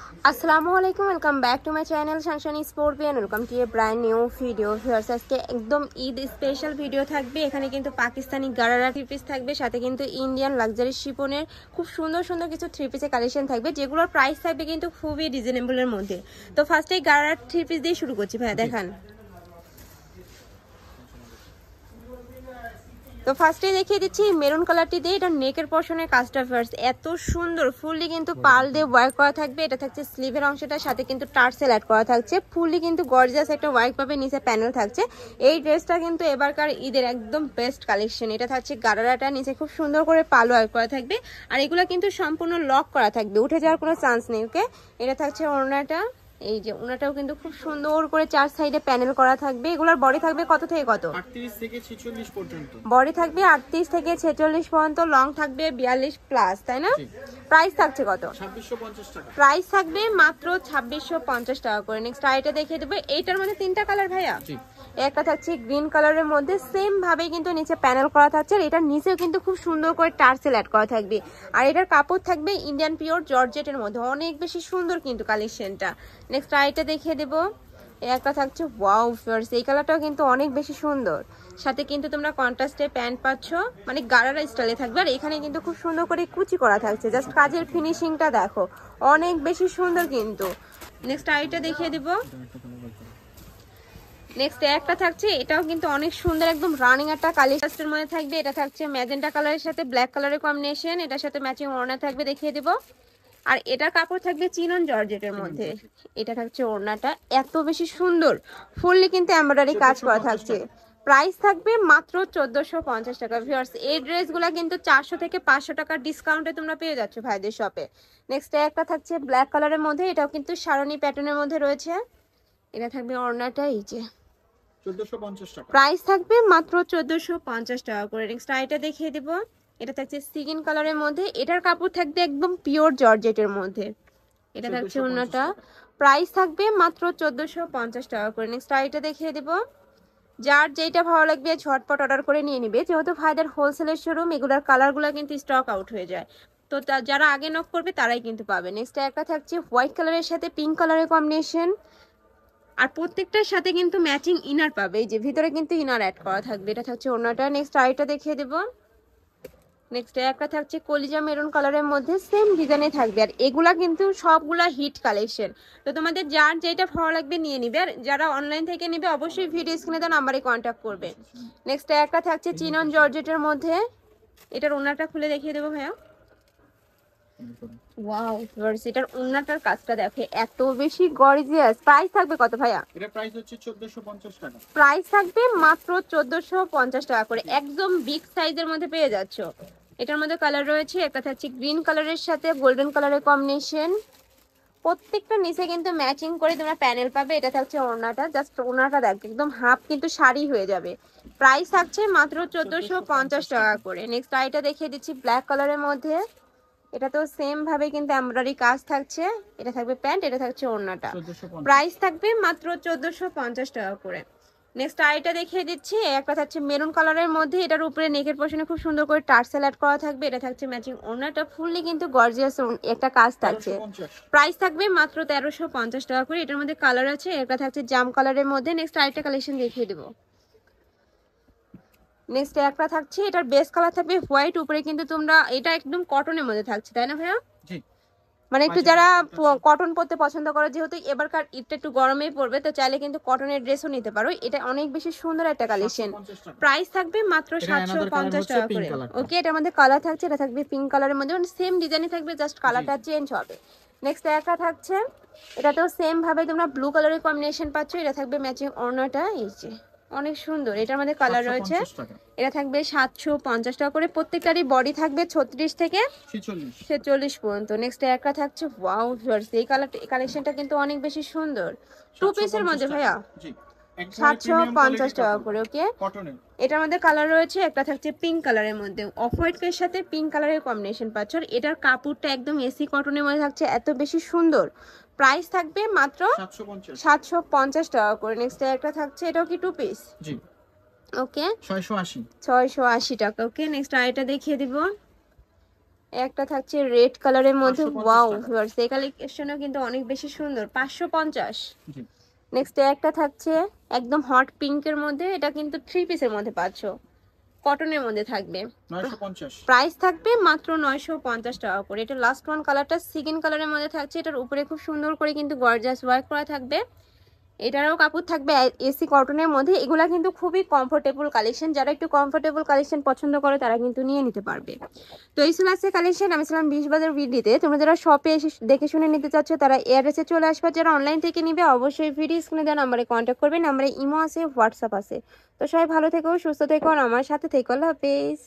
আসসালামু আলাইকুম, welcome back to my channel sunshine sportbian. Welcome to a brand new video. Viewers, আজকে একদম Eid special video থাকবে। এখানে কিন্তু পাকিস্তানি গারারা থ্রি পিস থাকবে, সাথে কিন্তু ইন্ডিয়ান লাক্সারি শিপনের খুব সুন্দর সুন্দর কিছু থ্রি পিসের কালেকশন থাকবে, যেগুলোর প্রাইস থাকবে কিন্তু খুবই রিজনেবলের মধ্যে। তো ফার্স্টে গারারা থ্রি পিস দিয়ে শুরু করছি ভাইয়া, দেখান। তো ফার্স্টে দেখিয়ে দিচ্ছি মেরুন কালারটি দিয়ে, এটা নেকের পশনের কাজটা ফার্স্ট এত সুন্দর, ফুললি কিন্তু পাল দিয়ে ওয়ার্ক করা থাকবে। এটা থাকছে স্লিভের অংশটার সাথে কিন্তু টার্সেল অ্যাড করা থাকছে, ফুললি কিন্তু গর্জিয়াস একটা ওয়ার্ক পাবে, নিচে প্যানেল থাকছে। এই ড্রেসটা কিন্তু এবারকার ঈদের একদম বেস্ট কালেকশন। এটা থাকছে গারারাটা, নিচে খুব সুন্দর করে পাল ওয়ার্ক করা থাকবে, আর এগুলো কিন্তু সম্পূর্ণ লক করা থাকবে, উঠে যাওয়ার কোনো চান্স নেই। ওকে, এটা থাকছে ওড়নাটা, এই যে ওনাটাও কিন্তু খুব সুন্দর করে চার সাইডে প্যানেল করা থাকবে। এগুলোর বডি থাকবে কত থেকে কত? 38 থেকে 46 পর্যন্ত বডি থাকবে 38 থেকে 46 পর্যন্ত, লং থাকবে 42 প্লাস, তাই না? প্রাইস থাকছে কত? 2650 টাকা। প্রাইস থাকবে মাত্র 2650 টাকা করে। নেক্সট আইটা দেখিয়ে দেবো। এইটার মধ্যে তিনটা কালার ভাইয়া, একটা থাকছে গ্রিন কালারের মধ্যে, সেম ভাবে কিন্তু নিচে প্যানেল করা থাকছে, আর এটার নিচেও কিন্তু খুব সুন্দর করে টার্সেল অ্যাড করা থাকবে। আর এটার কাপড় থাকবে ইন্ডিয়ান পিওর জর্জেটের মধ্যে, অনেক বেশি সুন্দর কিন্তু কালেকশনটা। নেক্সট আইটা দেখিয়ে দেবো। একটা থাকছে ওয়াও ফিয়ার্স, এই কালারটাও কিন্তু অনেক বেশি সুন্দর, সাথে কিন্তু তোমরা কন্ট্রাস্টে প্যান্ট পাচ্ছ, মানে গারারা স্টাইলে থাকবে। আর এখানে কিন্তু খুব সুন্দর করে কুচি করা থাকছে, জাস্ট কাজের ফিনিশিংটা দেখো, অনেক বেশি সুন্দর কিন্তু। নেক্সট আইটা দেখিয়ে দেবো। নেক্সট একটা থাকছে, এটাও কিন্তু অনেক সুন্দর, একদম রানিং একটা কালেকশনের মধ্যে থাকবে। এটা থাকছে ম্যাজেন্টা কালারের সাথে ব্ল্যাক কালারের কম্বিনেশন, এটার সাথে ম্যাচিং ওড়না থাকবে, দেখিয়ে দেবো। আর এটার কাপড় থাকবে চিনন জর্জেটের মধ্যে। এটা থাকছে ওড়নাটা, এত বেশি সুন্দর, ফুললি কিন্তু এমব্রয়ডারি কাজ করা থাকছে। প্রাইস থাকবে মাত্র 1450 টাকা। ভিউয়ার্স, এই ড্রেসগুলো কিন্তু 400 থেকে 500 টাকার ডিসকাউন্টে তোমরা পেয়ে যাচ্ছ ভাইদের শপে। নেক্সট একটা থাকছে ব্ল্যাক কালারের মধ্যে, এটাও কিন্তু সারণী প্যাটার্নের মধ্যে রয়েছে। এটা থাকবে ওড়নাটা, এই যে 1450 টাকা। প্রাইস থাকবে মাত্র 1450 টাকা করে। নেক্সট আইটা দেখিয়ে দেবো। এটা থাকছে সিগিন কালারের মধ্যে, এটার কাপড় থাকবে একদম পিওর জর্জেটের মধ্যে। এটা থাকছে অন্যটা, প্রাইস থাকবে মাত্র 1450 টাকা করে। নেক্সট আইটা দেখিয়ে দেবো। যার যেটা ভালো লাগবে ঝটপট অর্ডার করে নিয়ে নিবে, যেহেতু ভাইদের হোলসেলের শোরুম, এগুলার কালারগুলো কিন্তু স্টক আউট হয়ে যায়, তো যারা আগে নক করবে তারাই কিন্তু পাবে। নেক্সট একটা থাকছে হোয়াইট কালারের সাথে পিঙ্ক কালারের কম্বিনেশন, আর প্রত্যেকটার সাথে কিন্তু ম্যাচিং ইনার পাবে, এই যে ভিতরে কিন্তু ইনার অ্যাড করা থাকবে। এটা থাকছে ওড়নাটা। নেক্সট আইটা দেখিয়ে দেবো। নেক্সট একটা থাকছে কলিজা মেরুন কালারের মধ্যে, সেম ডিজাইনে থাকবে, আর এগুলা কিন্তু সবগুলা হিট কালেকশন। তো তোমাদের যার যেটা ভালো লাগবে নিয়ে নিবে, আর যারা অনলাইন থেকে নিবে অবশ্যই ভিডিও স্ক্রিনে দেওয়া নাম্বারে কন্ট্যাক্ট করবে। নেক্সট একটা থাকছে চিনন জর্জেটের মধ্যে, এটার ওড়নাটা খুলে দেখিয়ে দেবো ভাইয়া। ওয়াও ভিউয়ার্স, এটার ওড়নাটার কাজটা দেখে এত বেশি গর্জিয়াস। প্রাইস থাকবে কত ভাইয়া? এটা প্রাইস হচ্ছে 1450 টাকা। প্রাইস থাকবে মাত্র 1450 টাকা করে, একদম বিগ সাইজের মধ্যে পেয়ে যাচ্ছ। এটার মধ্যে কালার রয়েছে, একটা থাকছে গ্রিন কালারের সাথে গোল্ডেন কালারের কম্বিনেশন, প্রত্যেকটা নিচে কিন্তু ম্যাচিং করে তোমরা প্যানেল পাবে। এটা থাকছে ওড়নাটা, জাস্ট ওড়নাটা দেখ, একদম হাফ কিন্তু শাড়ি হয়ে যাবে। প্রাইস থাকছে মাত্র 1450 টাকা করে। নেক্সট আইটা দেখিয়ে দিচ্ছি ব্ল্যাক কালারের মধ্যে, এটা তো সেম ভাবে কিন্তু এমব্রয়ডারি কাজ থাকছে। এটা থাকবে প্যান্ট, এটা থাকছে ওড়নাটা, প্রাইস থাকবে মাত্র 1450 টাকা করে। নেক্সট আইটা দেখিয়ে দিচ্ছি। একটা থাকছে মেরুন কালারের মধ্যে, এটার উপরে নেকের পোর্শনে খুব সুন্দর করে টার্সেল অ্যাড করা থাকবে। এটা থাকছে ম্যাচিং ওড়নাটা, ফুললি কিন্তু গর্জিয়াস একটা কাজ থাকছে। প্রাইস থাকবে মাত্র 1350 টাকা করে। এটার মধ্যে কালার আছে, একটা থাকছে জাম কালারের মধ্যে। নেক্সট আইটা কালেকশন দেখিয়ে দেবো। নেক্সট একটা থাকছে, এটার বেস কালার থাকবে হোয়াইট, উপরে কিন্তু তোমরা এটা একদম কটনের মধ্যে থাকছে, তাই না ভাইয়া? মানে একটু যারা কটন পরতে পছন্দ করে, যেহেতু এবারকার ঈদটা একটু গরমেই পড়বে, তো চাইলে কিন্তু কটনের ড্রেসও নিতে পারো। এটা অনেক বেশি সুন্দর একটা কালেকশন। প্রাইস থাকবে মাত্র 750 টাকা করে। ওকে, এটার মধ্যে কালার থাকছে, এটা থাকবে পিঙ্ক কালারের মধ্যে, মানে সেম ডিজাইনই থাকবে, জাস্ট কালারটা চেঞ্জ হবে। নেক্সট একটা থাকছে, এটাতেও সেম ভাবে তোমরা ব্লু কালারের কম্বিনেশন পাচ্ছ। এটা থাকবে ম্যাচিং ওড়নাটা, এই যে অনেক সুন্দর, এটার মধ্যে কালার রয়েছে। এটা থাকবে 750 টাকা করে। প্রত্যেকটারই বডি থাকবে 36 থেকে 46 পর্যন্ত। নেক্সট একটা থাকছে ওয়াও ভিউয়ার্স, এই কালেকশনটা কিন্তু অনেক বেশি সুন্দর, টু পিসের মধ্যে ভাইয়া 750 টাকা করে। ওকে, এটার মধ্যে কালার রয়েছে, একটা থাকছে পিঙ্ক কালারের মধ্যে, অফ হোয়াইট এর সাথে পিঙ্ক কালারের কম্বিনেশন পাচ্ছ। এটার কাপড়টা একদম এসি কটনের মধ্যে থাকছে, এত বেশি সুন্দর। প্রাইস থাকবে মাত্র 750 টাকা করে। নেক্সট একটা থাকছে, এটাও কি টু পিস? ওকে, 680 টাকা। ওকে, নেক্সট আইটা দেখিয়ে দিব। একটা থাকছে রেড কালারের মধ্যে, 550 ওয়াও টাকা। ভিউয়ার্স এই কালেকশনও কিন্তু অনেক বেশি সুন্দর, 550। জি নেক্সট একটা থাকছে একদম হট পিঙ্কের মধ্যে, এটা কিন্তু 3 পিসের মধ্যে পাচ্ছ, কটনের মধ্যে থাকবে। 950। প্রাইস থাকবে মাত্র 950 টাকা করে। এটা লাস্ট ওয়ান কালারটা সিগিন কালারের মধ্যে থাকছে, এটার উপরে খুব সুন্দর করে কিন্তু গর্জাস ওয়ার্ক করা থাকবে। এটারও কাপড় থাকবে এসি কটনের মধ্যে। এগুলা কিন্তু খুবই কমফোর্টেবল কালেকশন, যারা একটু কমফোর্টেবল কালেকশন পছন্দ করে তারা কিন্তু নিয়ে নিতে পারবে। তো এই ছিল আজকে কালেকশন। আমি ছিলাম 20 বাজার ভিডিওতে। তোমরা যারা শপে এসে দেখে শুনে নিতে চাচ্ছ তারা এয়ারড্রেসে চলে আসবে, যারা অনলাইন থেকে নিবে অবশ্যই ভিডিও স্ক্রিনে দেওয়া নাম্বারে কন্ট্যাক্ট করবে। নাম্বারে ইমো আছে, হোয়াটসঅ্যাপ আছে। তো সবাই ভালো থেকো, সুস্থ থেকো আর আমার সাথে থেকো। আল্লাহ হাফেজ।